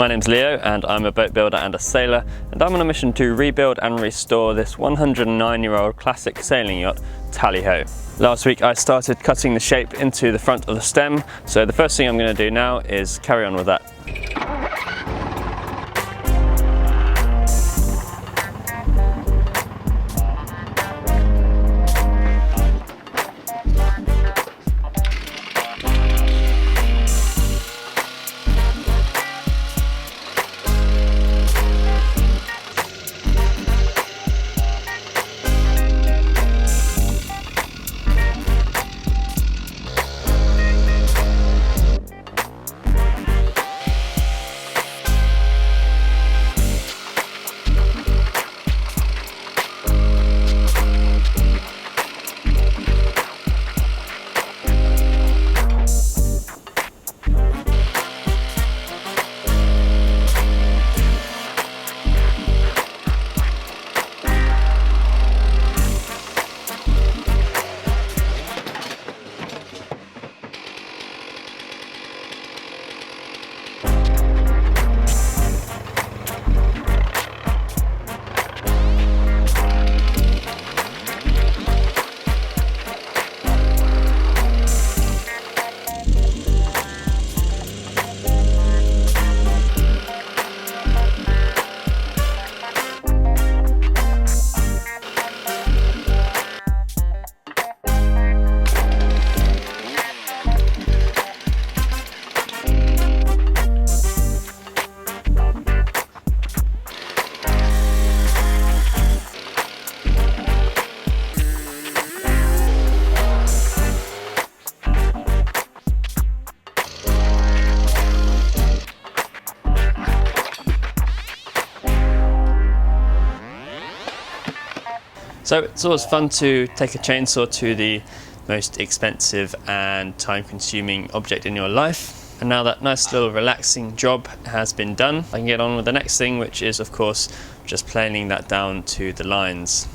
My name's Leo and I'm a boat builder and a sailor, and I'm on a mission to rebuild and restore this 109-year-old classic sailing yacht, Tallyho. Last week I started cutting the shape into the front of the stem, so the first thing I'm going to do now is carry on with that. So it's always fun to take a chainsaw to the most expensive and time-consuming object in your life. And now that nice little relaxing job has been done, I can get on with the next thing, which is of course just planing that down to the lines.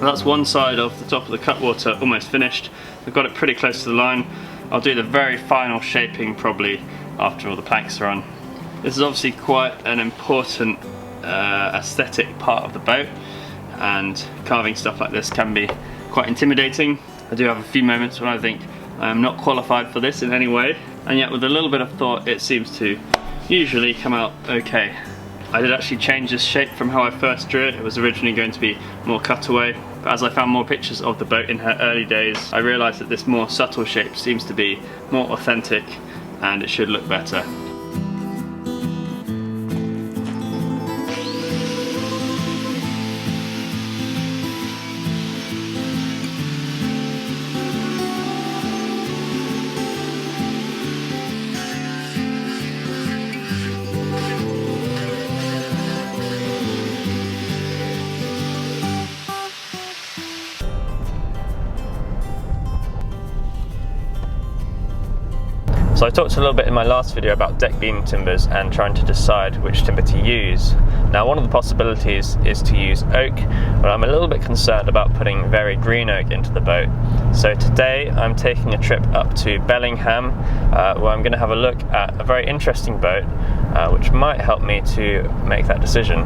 That's one side of the top of the cutwater almost finished. We've got it pretty close to the line. I'll do the very final shaping probably after all the planks are on. This is obviously quite an important aesthetic part of the boat, and carving stuff like this can be quite intimidating. I do have a few moments when I think I am not qualified for this in any way, and yet with a little bit of thought it seems to usually come out okay. I did actually change this shape from how I first drew it. It was originally going to be more cutaway, but as I found more pictures of the boat in her early days, I realised that this more subtle shape seems to be more authentic and it should look better. So I talked a little bit in my last video about deck beam timbers and trying to decide which timber to use. Now one of the possibilities is to use oak, but I'm a little bit concerned about putting very green oak into the boat. So today I'm taking a trip up to Bellingham where I'm going to have a look at a very interesting boat which might help me to make that decision.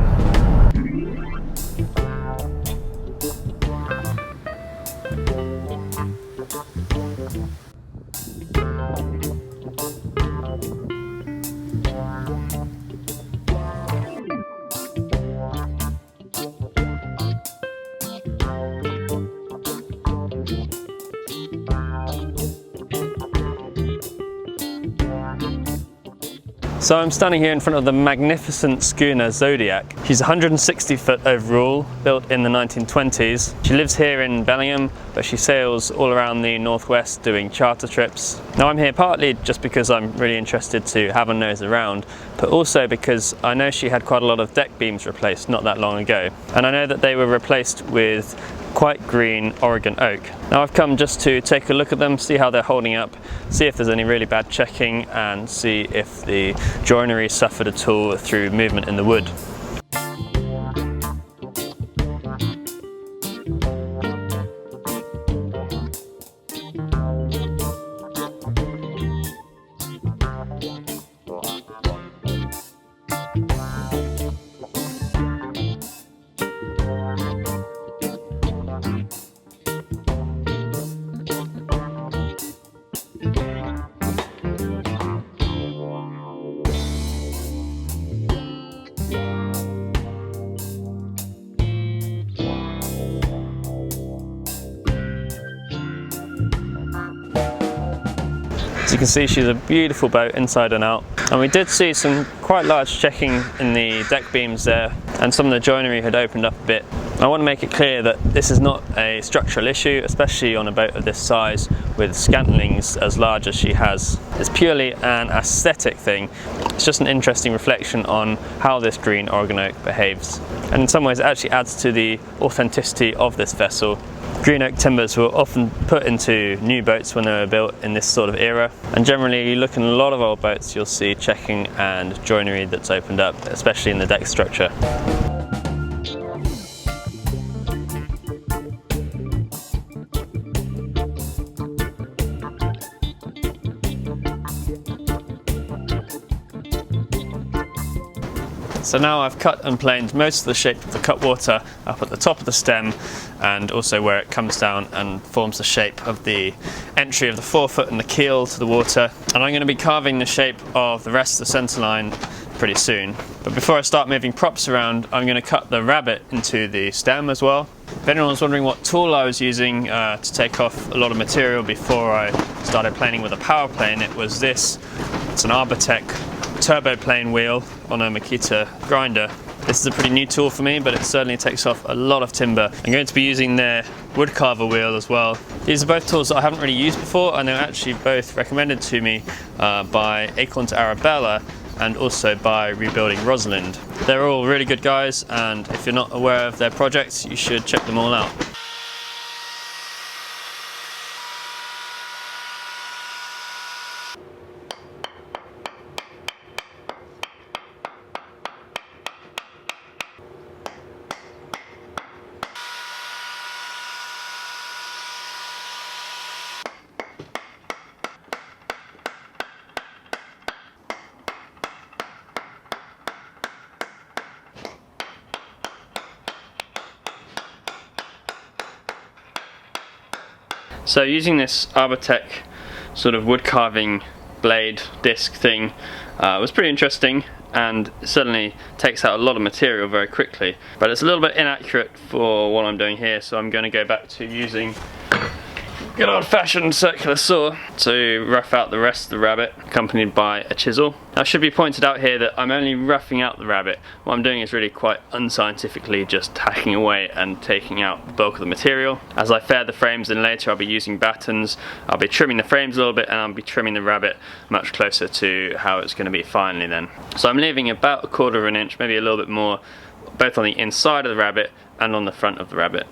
So I'm standing here in front of the magnificent schooner Zodiac. She's 160 foot overall, built in the 1920s. She lives here in Bellingham, but she sails all around the northwest doing charter trips. Now I'm here partly just because I'm really interested to have a nose around, but also because I know she had quite a lot of deck beams replaced not that long ago. And I know that they were replaced with quite green Oregon oak. Now I've come just to take a look at them, see how they're holding up, see if there's any really bad checking, and see if the joinery suffered at all through movement in the wood. As you can see, she's a beautiful boat inside and out, and we did see some quite large checking in the deck beams there, and some of the joinery had opened up a bit. I want to make it clear that this is not a structural issue, especially on a boat of this size with scantlings as large as she has. It's purely an aesthetic thing. It's just an interesting reflection on how this green Oregon oak behaves, and in some ways it actually adds to the authenticity of this vessel. Green oak timbers were often put into new boats when they were built in this sort of era, and generally you look in a lot of old boats, you'll see checking and joinery that's opened up, especially in the deck structure. So now I've cut and planed most of the shape of the cutwater up at the top of the stem, and also where it comes down and forms the shape of the entry of the forefoot and the keel to the water. And I'm going to be carving the shape of the rest of the centerline pretty soon. But before I start moving props around, I'm going to cut the rabbet into the stem as well. If anyone was wondering what tool I was using to take off a lot of material before I started planing with a power plane, it was this. It's an Arbotech turbo plane wheel on a Makita grinder. This is a pretty new tool for me, but it certainly takes off a lot of timber. I'm going to be using their wood carver wheel as well. These are both tools that I haven't really used before, and they're actually both recommended to me by Acorn Arabella and also by Rebuilding Rosalind. They're all really good guys, and if you're not aware of their projects, you should check them all out. So using this Arbotech sort of wood carving blade disc thing was pretty interesting, and certainly takes out a lot of material very quickly, but it's a little bit inaccurate for what I'm doing here, so I'm going to go back to using good old-fashioned circular saw to rough out the rest of the rabbet, accompanied by a chisel. Now, it should be pointed out here that I'm only roughing out the rabbet. What I'm doing is really quite unscientifically just hacking away and taking out the bulk of the material. As I fare the frames in later, I'll be using battens, I'll be trimming the frames a little bit, and I'll be trimming the rabbet much closer to how it's going to be finally then. So I'm leaving about 1/4 of an inch, maybe a little bit more, both on the inside of the rabbet and on the front of the rabbet.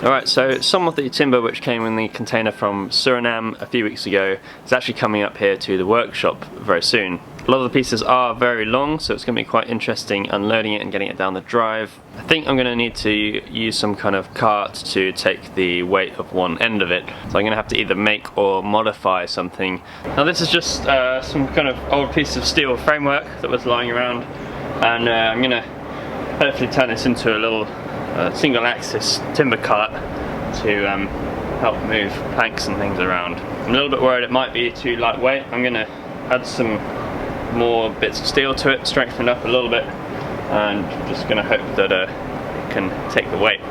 Alright, so some of the timber which came in the container from Suriname a few weeks ago is actually coming up here to the workshop very soon. A lot of the pieces are very long, so it's going to be quite interesting unloading it and getting it down the drive. I think I'm going to need to use some kind of cart to take the weight of one end of it, so I'm going to have to either make or modify something. Now this is just some kind of old piece of steel framework that was lying around, and I'm going to hopefully turn this into a little single axis timber cart to help move planks and things around. I'm a little bit worried it might be too lightweight. I'm going to add some more bits of steel to it, strengthen it up a little bit, and just going to hope that it can take the weight.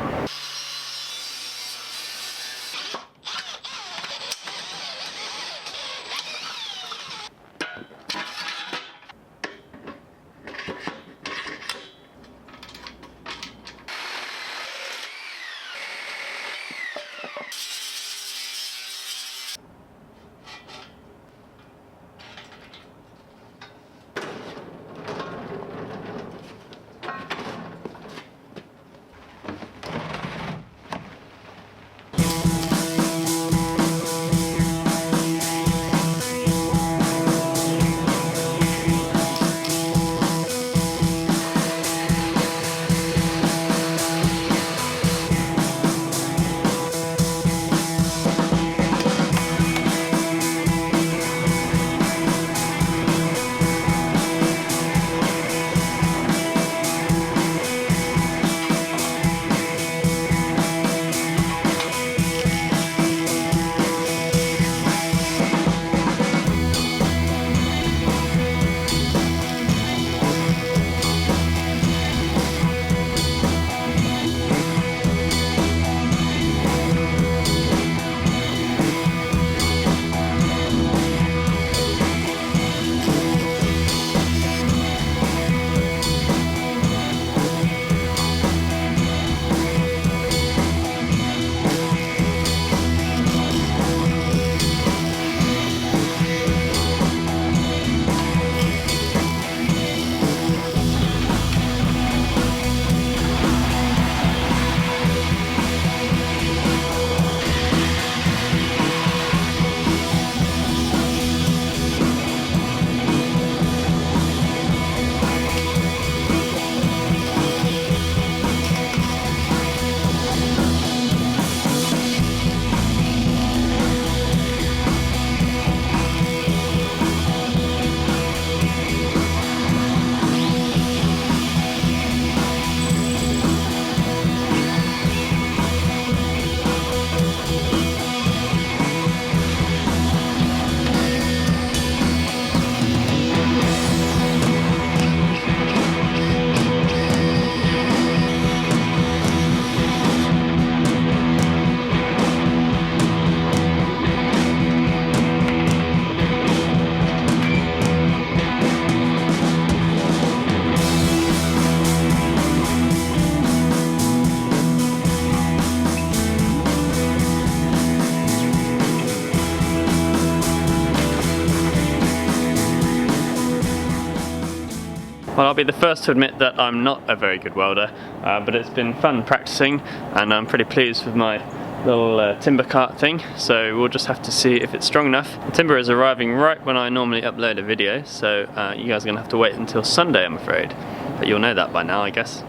Well, I'll be the first to admit that I'm not a very good welder, but it's been fun practicing, and I'm pretty pleased with my little timber cart thing, so we'll just have to see if it's strong enough. The timber is arriving right when I normally upload a video, so you guys are going to have to wait until Sunday, I'm afraid. But you'll know that by now, I guess.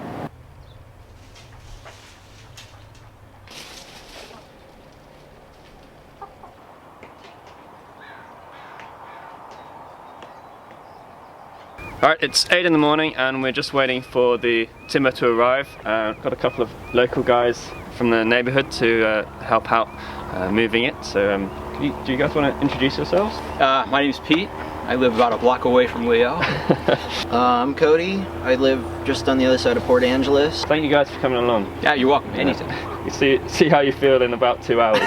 Alright, it's 8 in the morning and we're just waiting for the timber to arrive. Got a couple of local guys from the neighbourhood to help out moving it. So do you guys want to introduce yourselves? My name's Pete. I live about a block away from Leo. I'm Cody. I live just on the other side of Port Angeles. Thank you guys for coming along. Yeah, you're welcome. Anytime. You see how you feel in about 2 hours.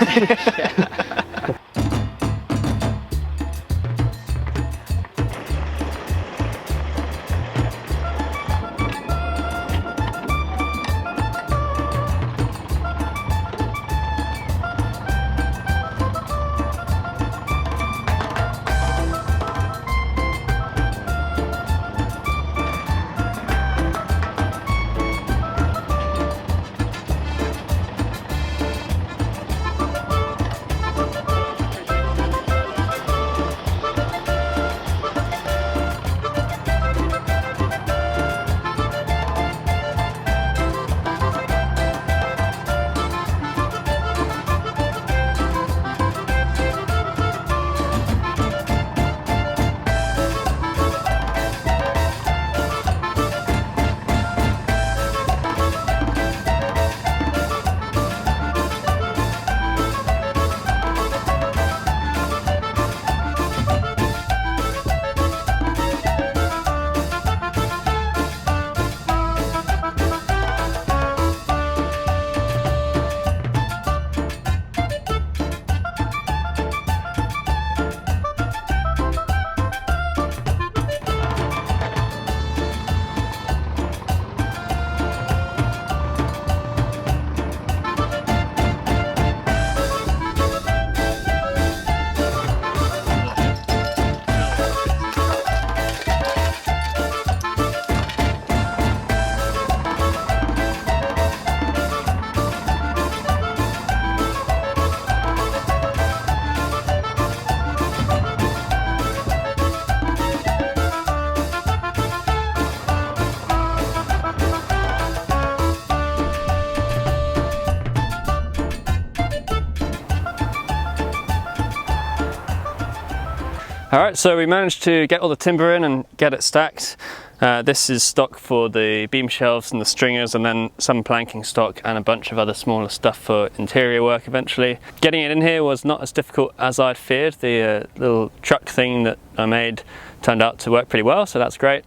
Alright, so we managed to get all the timber in and get it stacked. This is stock for the beam shelves and the stringers, and then some planking stock and a bunch of other smaller stuff for interior work eventually. Getting it in here was not as difficult as I'd feared. The little truck thing that I made turned out to work pretty well, so that's great.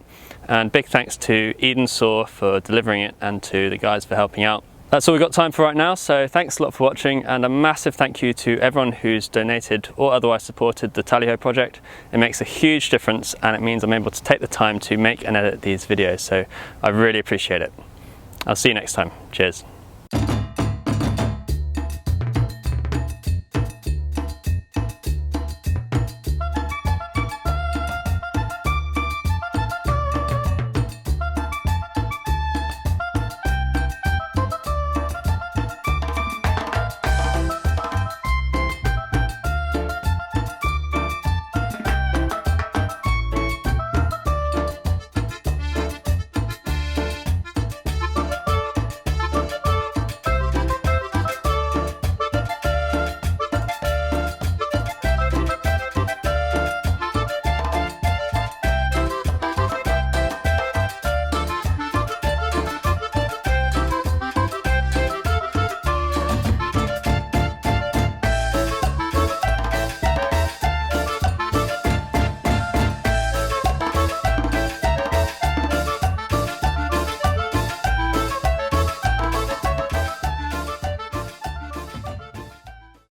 And big thanks to Eden Saw for delivering it and to the guys for helping out. That's all we've got time for right now, so thanks a lot for watching, and a massive thank you to everyone who's donated or otherwise supported the Tallyho project. It makes a huge difference, and it means I'm able to take the time to make and edit these videos, so I really appreciate it. I'll see you next time. Cheers.